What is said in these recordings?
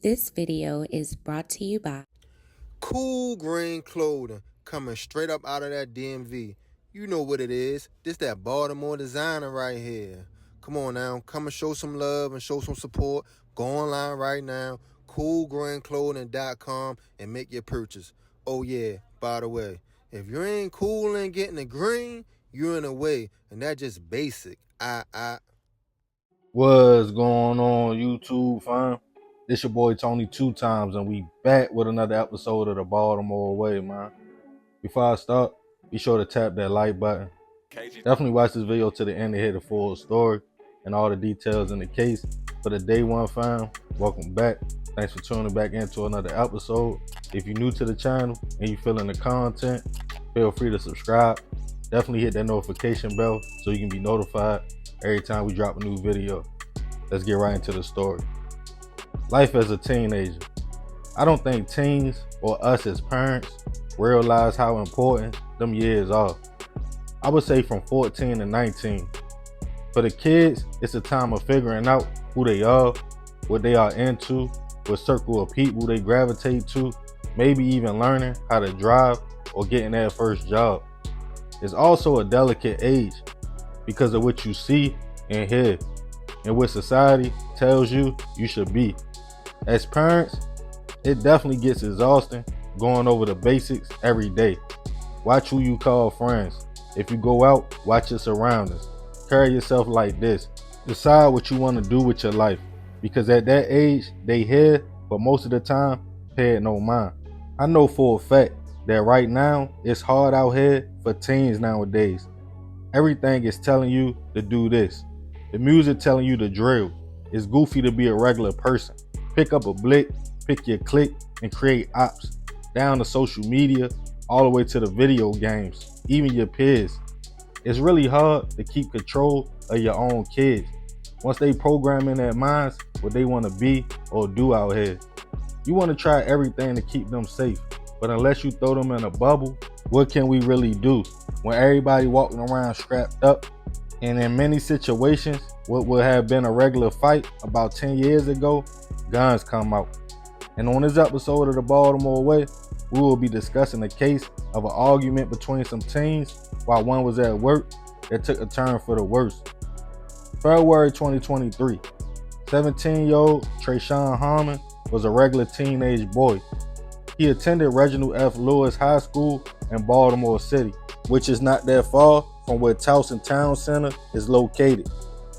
This video is brought to you by Cool green clothing coming straight up out of that DMV. You know what it is. This that Baltimore designer right here. Come on now, come and show some love and show some support. Go online right now, coolgreenclothing.com, and make your purchase. Oh yeah, by the way, if you ain't cool and getting the green, you're in the way, and that's just basic. What's going on, YouTube fam? This your boy Tony 2 times, and we back with another episode of the Baltimore Way, man. Before I start, be sure to tap that like button. Definitely watch this video to the end to hear the full story and all the details in the case. For the day one fam, welcome back. Thanks for tuning back into another episode. If you're new to the channel and you feeling the content, feel free to subscribe. Definitely hit that notification bell so you can be notified every time we drop a new video. Let's get right into the story. Life as a teenager. I don't think teens or us as parents realize how important them years are. I would say from 14 to 19. For the kids, it's a time of figuring out who they are, what they are into, what circle of people they gravitate to, maybe even learning how to drive or getting their first job. It's also a delicate age because of what you see and hear and what society tells you you should be. As parents, it definitely gets exhausting going over the basics every day. Watch who you call friends. If you go out, watch your surroundings. Carry yourself like this. Decide what you want to do with your life, because at that age, they hear, but most of the time, pay it no mind. I know for a fact that right now, it's hard out here for teens nowadays. Everything is telling you to do this. The music telling you to drill. It's goofy to be a regular person. Pick up a blick, pick your clique, and create ops. Down to social media, all the way to the video games, even your peers. It's really hard to keep control of your own kids once they program in their minds what they want to be or do out here. You want to try everything to keep them safe, but unless you throw them in a bubble, what can we really do when everybody walking around strapped up? And in many situations, what would have been a regular fight about 10 years ago, guns come out. And on this episode of the Baltimore Way, we will be discussing a case of an argument between some teens while one was at work that took a turn for the worse. February 2023, 17-year-old Towson Harmon was a regular teenage boy. He attended Reginald F. Lewis High School in Baltimore City, which is not that far from where Towson Town Center is located.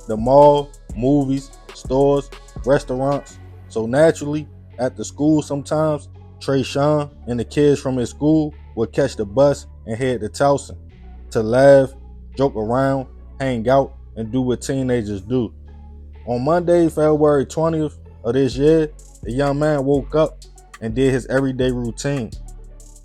The mall, movies, stores, restaurants. So naturally, after school sometimes, Towson and the kids from his school would catch the bus and head to Towson to laugh, joke around, hang out, and do what teenagers do. On Monday, February 20th of this year, the young man woke up and did his everyday routine.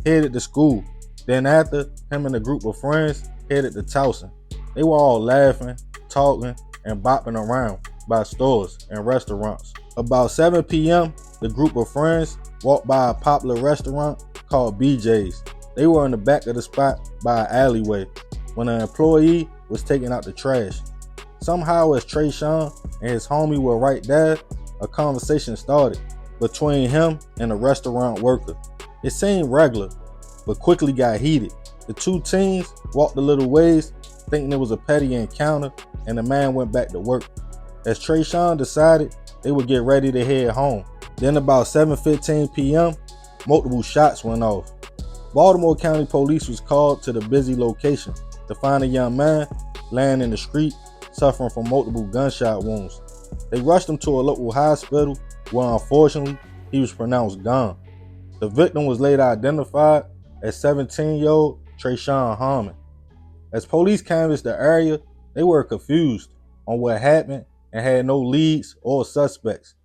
Headed to school. Then after, him and a group of friends headed to Towson. They were all laughing, talking, and bopping around by stores and restaurants. About 7 p.m., the group of friends walked by a popular restaurant called BJ's. They were in the back of the spot by an alleyway when an employee was taking out the trash. Somehow, as Towson and his homie were right there, a conversation started between him and a restaurant worker. It seemed regular, but quickly got heated. The two teens walked a little ways, thinking it was a petty encounter, and the man went back to work. As Towson decided they would get ready to head home. Then about 7:15 p.m., multiple shots went off. Baltimore County Police was called to the busy location to find a young man laying in the street, suffering from multiple gunshot wounds. They rushed him to a local hospital where unfortunately he was pronounced gone. The victim was later identified as 17-year-old Towson Harmon. As police canvassed the area, they were confused on what happened and had no leads or suspects.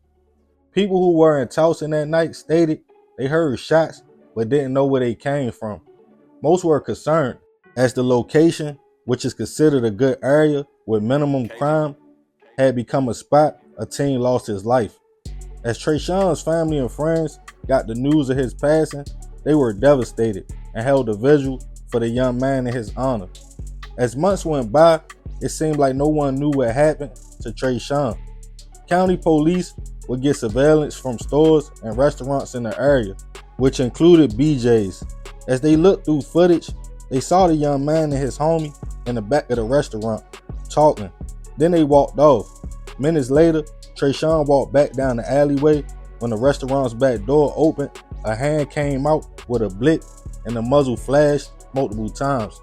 People who were in Towson that night stated they heard shots but didn't know where they came from. Most were concerned as the location, which is considered a good area with minimum crime, had become a spot a teen lost his life. As Towson's family and friends got the news of his passing, they were devastated and held a vigil for the young man in his honor. As months went by, it seemed like no one knew what happened to Towson. County police would get surveillance from stores and restaurants in the area, which included BJ's. As they looked through footage, they saw the young man and his homie in the back of the restaurant talking. Then they walked off. Minutes later, Trayshawn walked back down the alleyway. When the restaurant's back door opened, a hand came out with a blick and the muzzle flashed multiple times.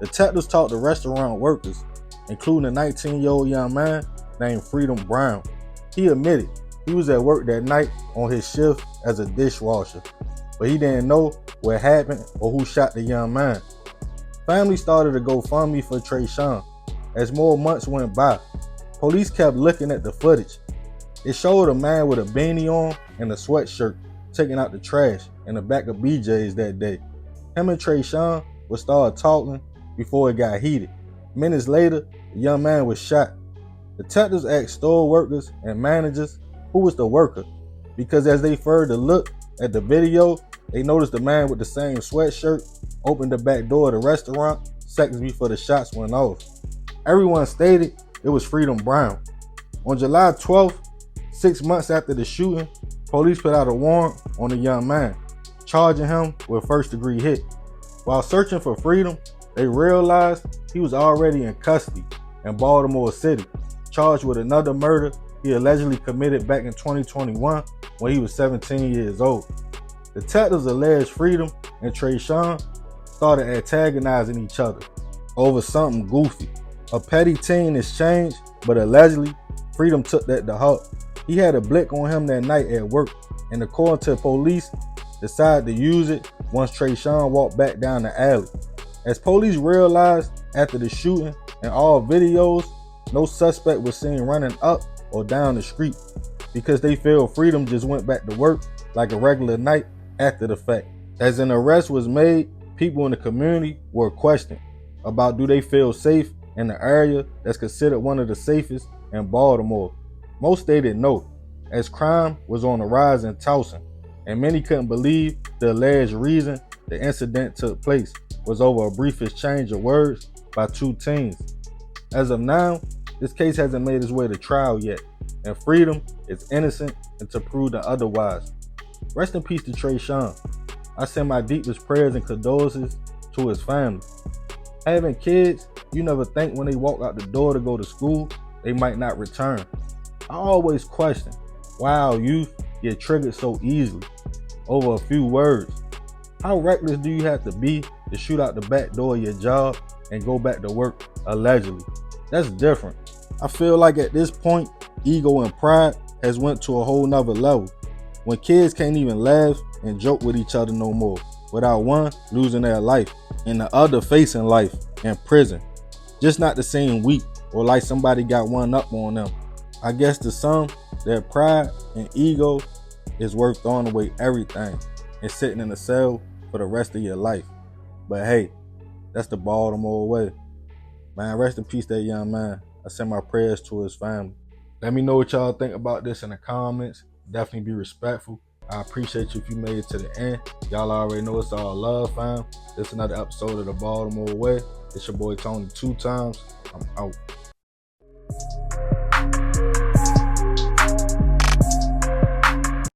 Detectives talked to restaurant workers, including a 19-year-old young man named Freedom Brown. He admitted he was at work that night on his shift as a dishwasher, but he didn't know what happened or who shot the young man. Family started a GoFundMe for Trayshawn. As more months went by, police kept looking at the footage. It showed a man with a beanie on and a sweatshirt taking out the trash in the back of BJ's that day. Him and Trayshawn would start talking before it got heated. Minutes later, the young man was shot. Detectives asked store workers and managers who was the worker, because as they further looked at the video, they noticed the man with the same sweatshirt opened the back door of the restaurant seconds before the shots went off. Everyone stated it was Freedom Brown. On July 12th, 6 months after the shooting, police put out a warrant on the young man, charging him with first-degree hit. While searching for Freedom, they realized he was already in custody in Baltimore City, charged with another murder he allegedly committed back in 2021 when he was 17 years old. Detectives alleged Freedom and Trayshawn started antagonizing each other over something goofy. A petty teen exchange, but allegedly, Freedom took that to heart. He had a blick on him that night at work, and according to police, decided to use it once Trayshawn walked back down the alley. As police realized after the shooting and all videos, no suspect was seen running up or down the street because they feel Freedom just went back to work like a regular night after the fact. As an arrest was made, people in the community were questioned about do they feel safe in the area that's considered one of the safest in Baltimore. Most stated no, as crime was on the rise in Towson, and many couldn't believe the alleged reason the incident took place was over a brief exchange of words by two teens. As of now, this case hasn't made its way to trial yet, and Freedom is innocent until proven otherwise. Rest in peace to Trayshawn. I send my deepest prayers and condolences to his family. Having kids, you never think when they walk out the door to go to school, they might not return. I always question why our youth get triggered so easily over a few words. How reckless do you have to be to shoot out the back door of your job and go back to work allegedly? That's different. I feel like at this point, ego and pride has went to a whole nother level. When kids can't even laugh and joke with each other no more, without one losing their life and the other facing life in prison. Just not to seem weak or like somebody got one up on them. I guess to some, their pride and ego is worth throwing away everything and sitting in a cell for the rest of your life. But hey, that's the Baltimore way. Man, rest in peace that young man. I send my prayers to his family. Let me know what y'all think about this in the comments. Definitely be respectful. I appreciate you if you made it to the end. Y'all already know it's all love, fam. This is another episode of the Baltimore Way. It's your boy Tony 2 times. I'm out.